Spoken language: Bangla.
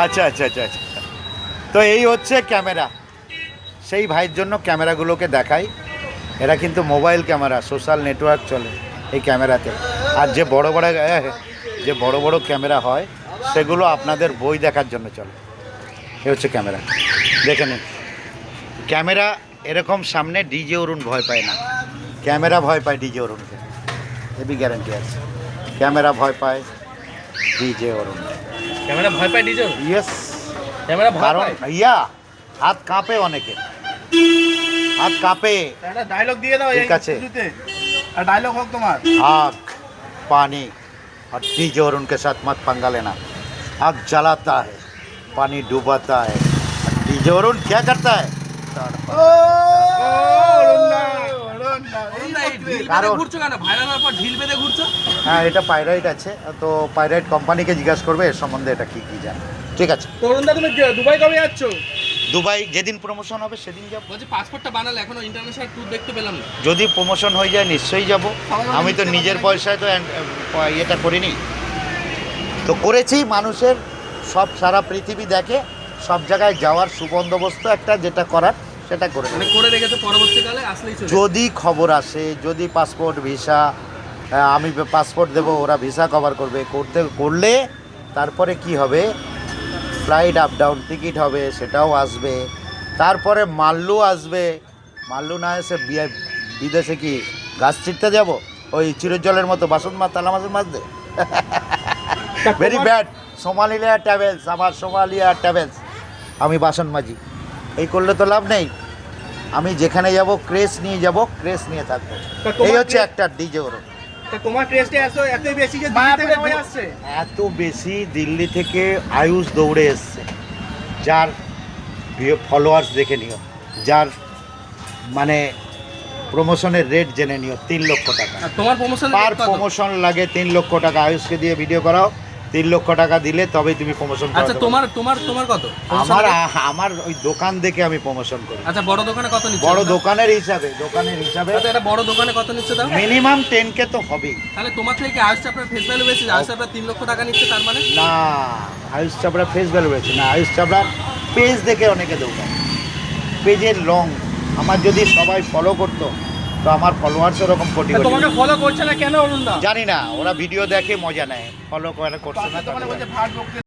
আচ্ছা আচ্ছা আচ্ছা আচ্ছা। তো এই হচ্ছে ক্যামেরা, সেই ভাইয়ের জন্য ক্যামেরাগুলোকে দেখাই। এরা কিন্তু মোবাইল ক্যামেরা, সোশ্যাল নেটওয়ার্ক চলে এই ক্যামেরাতে। আর যে বড় বড় ক্যামেরা হয় সেগুলো আপনাদের বই দেখার জন্য চলে। এ হচ্ছে ক্যামেরা, দেখে নিন। ক্যামেরা এরকম সামনে ডিজে অরুণ ভয় পায় না, ক্যামেরা ভয় পায় ডিজে অরুণকে, হেভি গ্যারান্টি আছে। ক্যামেরা ভয় পায় ডিজে অরুণ, ক্যামেরা ভয় পায় ডিজে? ইয়েস, ক্যামেরা ভয় কারণ পায়? ইয়া হাত কাঁপে, অনেকে হাত কাঁপে। একটা ডায়লগ দিয়ে দাও ঠিক আছে, আর ডায়লগ হোক তোমার। आग पानी और डीजे और उनके साथ मत पंगा लेना। आग जलाता है, पानी डुबाता है, डीजे और उन क्या करता है? ঘুরছো কেন? ভাইরাল হওয়ার পর ঢিল বেঁধে ঘুরছো? হ্যাঁ, এটা পাইরাইট আছে, তো পাইরাইট কোম্পানিকে জিজ্ঞাসা করবে এর সম্বন্ধে, এটা কী কী জানে। ঠিক আছে, তরুণদা তুমি দুবাই কবে যাচ্ছ? দুবাই যেদিন প্রমোশন হবে সেদিন যাব। বলছি পাসপোর্টটা বানালে, এখনো ইন্টারন্যাশনাল ট্যুর দেখতে পেলাম না। যদি প্রমোশন হয়ে যায় নিশ্চয়ই যাব। আমি তো নিজের পয়সায় তো ইয়েটা করিনি, তো করেছি মানুষের, সব সারা পৃথিবী দেখে, সব জায়গায় যাওয়ার সুবন্দোবস্ত একটা যেটা করার সেটা করে মানে করে রেখেছে, পরবর্তীকালে আসলেই চলে। যদি খবর আসে, যদি পাসপোর্ট ভিসা, আমি পাসপোর্ট দেবো, ওরা ভিসা কভার করলে তারপরে কি হবে, ফ্লাইট আপ ডাউন টিকিট হবে, সেটাও আসবে। তারপরে মাল্লু আসবে। মাল্লু না এসে বিদেশে কি গাছ ছিটতে যাব? ওই চিরজলের মতো বাসন তালা মাসুন মাছতে। Very bad. সোমালিয়া ট্রাভেলস, আমার সোমালিয়া ট্রাভেলস, আমি বাসন মাজি। এই করলে তো লাভ নেই। আমি যেখানে যাব ক্রেস নিয়ে যাব, ক্রেস নিয়ে থাকবো। এই হচ্ছে একটা ডিজে ওর। তোমার ক্রেজটা এত বেশি যে দিল্লি থেকে হয়ে আসছে। এত বেশি দিল্লি থেকে আয়ুষ দৌড়ে এসছে, যার ফলোয়ার্স দেখে নিও, যার মানে প্রমোশনের রেট জেনে নিও, 3 লক্ষ টাকা। তোমার প্রমোশন পার প্রমোশন লাগে 3 লক্ষ টাকা। আয়ুষকে দিয়ে ভিডিও করাও, 3 লক্ষ টাকা দিলে তবেই তুমি প্রমোশন করো। আচ্ছা, তোমার কত? আমার ওই দোকান দেখে আমি প্রমোশন করি। আচ্ছা, বড় দোকানে কত নিচ্ছে? বড় দোকানের হিসাবে আচ্ছা, এটা বড় দোকানে কত নিচ্ছে দাও? মিনিমাম 10K তো হবেই। তাহলে তোমার থেকে আয়ুষ চাপড়ার ফেস ভ্যালু বেশি? আয়ুষ চাপড়া 3 লক্ষ টাকা নিচ্ছে, তার মানে? না, আয়ুষ চাপড়া ফেস ভ্যালু বেশি না, আয়ুষ চাপড়ার পেজ দেখে অনেকে দৌড়ায়। পেজের লং, আমার যদি সবাই ফলো করতো তো আমার ফলোয়ার্স ওরকম কোটি কোটি। তোমাকে ফলো করছে না কেন অরুণদা? জানি না, ওরা ভিডিও দেখে মজা নেয়, ফলো করছে না।